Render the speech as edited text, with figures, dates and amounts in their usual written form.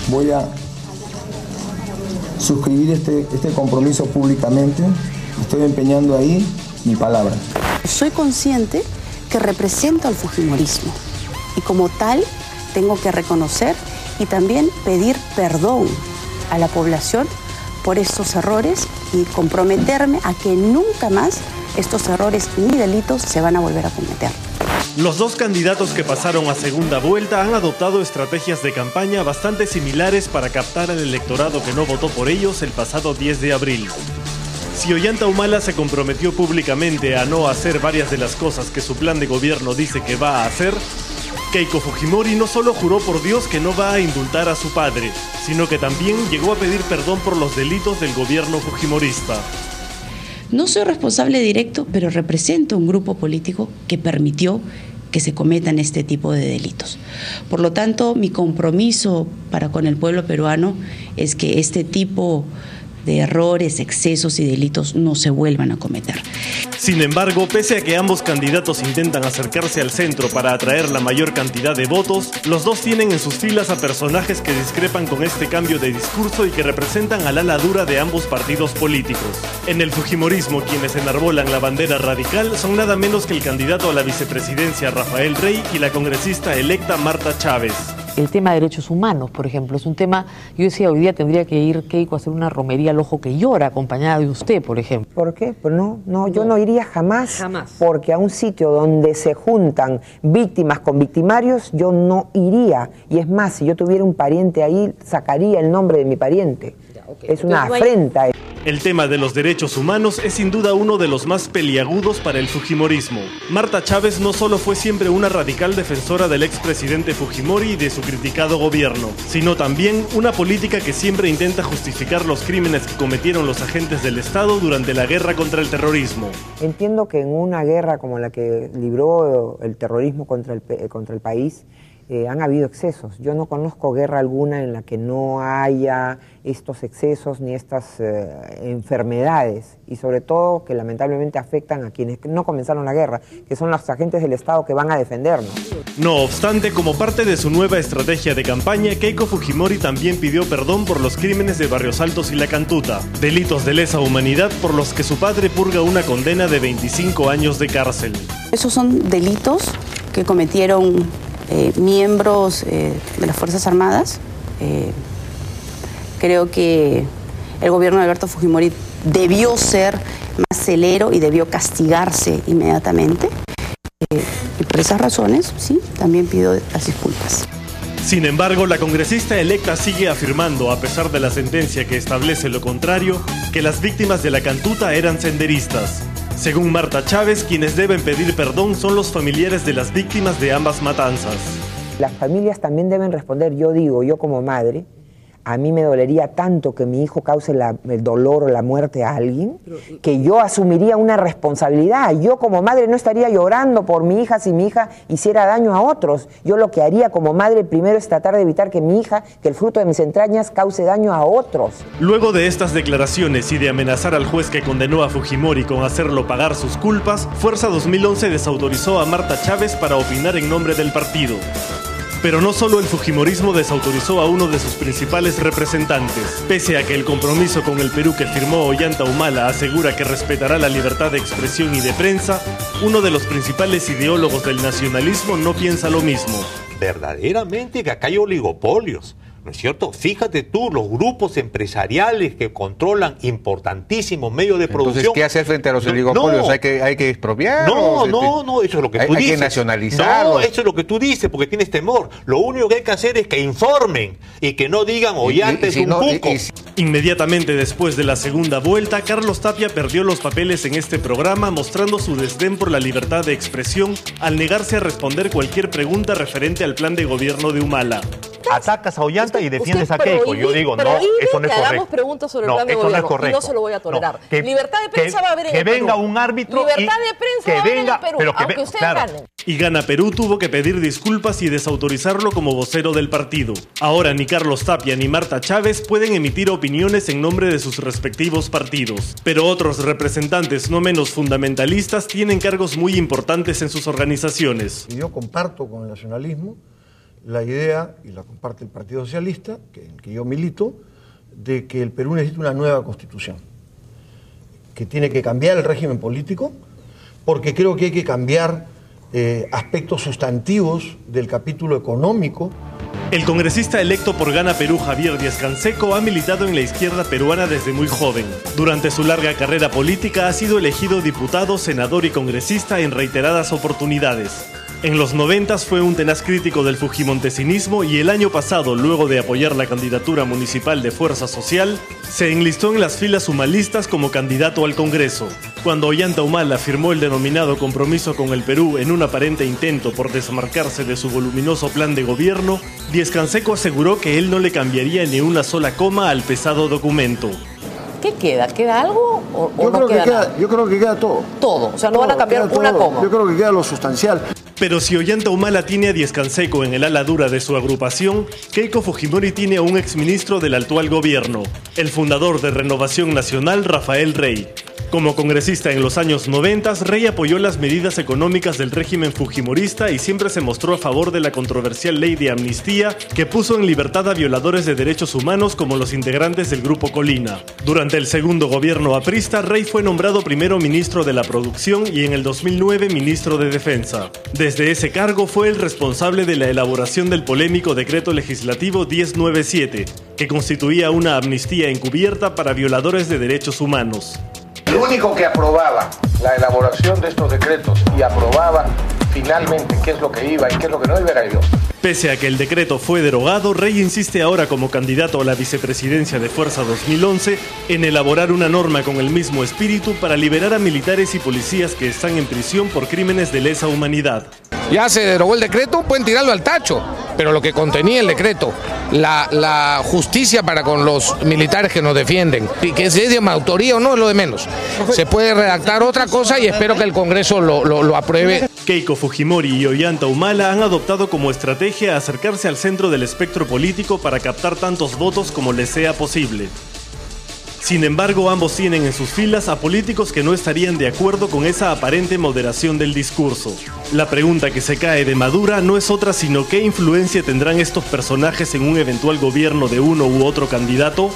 voy a suscribir este compromiso públicamente. Estoy empeñando ahí mi palabra. Soy consciente que represento al fujimorismo y como tal tengo que reconocer y también pedir perdón a la población por estos errores y comprometerme a que nunca más estos errores ni delitos se van a volver a cometer. Los dos candidatos que pasaron a segunda vuelta han adoptado estrategias de campaña bastante similares para captar al electorado que no votó por ellos el pasado 10 de abril. Si Ollanta Humala se comprometió públicamente a no hacer varias de las cosas que su plan de gobierno dice que va a hacer, Keiko Fujimori no solo juró por Dios que no va a indultar a su padre, sino que también llegó a pedir perdón por los delitos del gobierno fujimorista. No soy responsable directo, pero represento un grupo político que permitió que se cometan este tipo de delitos. Por lo tanto, mi compromiso para con el pueblo peruano es que este tipo de errores, excesos y delitos no se vuelvan a cometer. Sin embargo, pese a que ambos candidatos intentan acercarse al centro para atraer la mayor cantidad de votos, los dos tienen en sus filas a personajes que discrepan con este cambio de discurso y que representan al ala dura de ambos partidos políticos. En el fujimorismo, quienes enarbolan la bandera radical son nada menos que el candidato a la vicepresidencia Rafael Rey y la congresista electa Marta Chávez. El tema de derechos humanos, por ejemplo, es un tema, yo decía, hoy día tendría que ir Keiko a hacer una romería al ojo que llora, acompañada de usted, por ejemplo. ¿Por qué? Pues no, yo no iría jamás, porque a un sitio donde se juntan víctimas con victimarios, yo no iría. Y es más, si yo tuviera un pariente ahí, sacaría el nombre de mi pariente. Es una afrenta. El tema de los derechos humanos es sin duda uno de los más peliagudos para el fujimorismo. Marta Chávez no solo fue siempre una radical defensora del expresidente Fujimori y de su criticado gobierno, sino también una política que siempre intenta justificar los crímenes que cometieron los agentes del Estado durante la guerra contra el terrorismo. Entiendo que en una guerra como la que libró el terrorismo contra el país, han habido excesos. Yo no conozco guerra alguna en la que no haya estos excesos ni estas enfermedades, y sobre todo que lamentablemente afectan a quienes no comenzaron la guerra, que son los agentes del Estado que van a defendernos. No obstante, como parte de su nueva estrategia de campaña, Keiko Fujimori también pidió perdón por los crímenes de Barrios Altos y La Cantuta, delitos de lesa humanidad por los que su padre purga una condena de 25 años de cárcel. Esos son delitos que cometieron miembros de las Fuerzas Armadas. Creo que el gobierno de Alberto Fujimori debió ser más celero y debió castigarse inmediatamente. Y por esas razones, sí, también pido las disculpas. Sin embargo, la congresista electa sigue afirmando, a pesar de la sentencia que establece lo contrario, que las víctimas de La Cantuta eran senderistas. Según Marta Chávez, quienes deben pedir perdón son los familiares de las víctimas de ambas matanzas. Las familias también deben responder. Yo digo, yo como madre, a mí me dolería tanto que mi hijo cause el dolor o la muerte a alguien, que yo asumiría una responsabilidad. Yo como madre no estaría llorando por mi hija si mi hija hiciera daño a otros. Yo lo que haría como madre primero es tratar de evitar que mi hija, que el fruto de mis entrañas, cause daño a otros. Luego de estas declaraciones y de amenazar al juez que condenó a Fujimori con hacerlo pagar sus culpas, Fuerza 2011 desautorizó a Marta Chávez para opinar en nombre del partido. Pero no solo el fujimorismo desautorizó a uno de sus principales representantes. Pese a que el compromiso con el Perú que firmó Ollanta Humala asegura que respetará la libertad de expresión y de prensa, uno de los principales ideólogos del nacionalismo no piensa lo mismo. Verdaderamente que acá hay oligopolios, ¿no es cierto? Fíjate tú, los grupos empresariales que controlan importantísimos medios de producción. Entonces, ¿qué hacer frente a los oligopolios? No. ¿Hay que expropiar? No, eso es lo que tú dices. Hay que nacionalizarlos. No, eso es lo que tú dices, porque tienes temor. Lo único que hay que hacer es que informen y que no digan Ollanta es un cuco. Inmediatamente después de la segunda vuelta, Carlos Tapia perdió los papeles en este programa, mostrando su desdén por la libertad de expresión al negarse a responder cualquier pregunta referente al plan de gobierno de Humala. Atacas a Ollanta y defiendes a Keiko. Yo digo, no, eso no es correcto. Hagamos preguntas sobre el plan de eso gobierno, no es correcto. y no se lo voy a tolerar. No, libertad de prensa va a haber en el Que venga Perú. un árbitro Libertad de prensa va a haber en el Perú, aunque ustedes ganen. Y Gana Perú tuvo que pedir disculpas y desautorizarlo como vocero del partido. Ahora ni Carlos Tapia ni Marta Chávez pueden emitir opiniones en nombre de sus respectivos partidos. Pero otros representantes no menos fundamentalistas tienen cargos muy importantes en sus organizaciones. Yo comparto con el nacionalismo la idea, y la comparte el Partido Socialista, en el que yo milito, de que el Perú necesita una nueva constitución, que tiene que cambiar el régimen político, porque creo que hay que cambiar aspectos sustantivos del capítulo económico. El congresista electo por Gana Perú, Javier Díaz-Canseco, ha militado en la izquierda peruana desde muy joven. Durante su larga carrera política ha sido elegido diputado, senador y congresista en reiteradas oportunidades. En los 90 fue un tenaz crítico del fujimontesinismo y el año pasado, luego de apoyar la candidatura municipal de Fuerza Social, se enlistó en las filas humalistas como candidato al Congreso. Cuando Ollanta Humala firmó el denominado compromiso con el Perú en un aparente intento por desmarcarse de su voluminoso plan de gobierno, Díaz-Canseco aseguró que él no le cambiaría ni una sola coma al pesado documento. ¿Qué queda? ¿Queda algo o Yo no queda nada? Yo creo que queda todo. Todo, o sea, no van a cambiar una coma. Yo creo que queda lo sustancial. Pero si Ollanta Humala tiene a Díaz-Canseco en el ala dura de su agrupación, Keiko Fujimori tiene a un exministro del actual gobierno, el fundador de Renovación Nacional, Rafael Rey. Como congresista en los años 90, Rey apoyó las medidas económicas del régimen fujimorista y siempre se mostró a favor de la controversial ley de amnistía que puso en libertad a violadores de derechos humanos como los integrantes del Grupo Colina. Durante el segundo gobierno aprista, Rey fue nombrado primero ministro de la Producción y en el 2009 ministro de Defensa. Desde ese cargo fue el responsable de la elaboración del polémico decreto legislativo 1097, que constituía una amnistía encubierta para violadores de derechos humanos. El único que aprobaba la elaboración de estos decretos y aprobaba finalmente qué es lo que iba y qué es lo que no iba era yo. Pese a que el decreto fue derogado, Rey insiste ahora como candidato a la vicepresidencia de Fuerza 2011 en elaborar una norma con el mismo espíritu para liberar a militares y policías que están en prisión por crímenes de lesa humanidad. Ya se derogó el decreto, pueden tirarlo al tacho, pero lo que contenía el decreto, la justicia para con los militares que nos defienden, y que si es de autoría o no es lo de menos. Se puede redactar otra cosa y espero que el Congreso lo apruebe. Keiko Fujimori y Ollanta Humala han adoptado como estrategia acercarse al centro del espectro político para captar tantos votos como les sea posible. Sin embargo, ambos tienen en sus filas a políticos que no estarían de acuerdo con esa aparente moderación del discurso. La pregunta que se cae de Madura no es otra sino qué influencia tendrán estos personajes en un eventual gobierno de uno u otro candidato.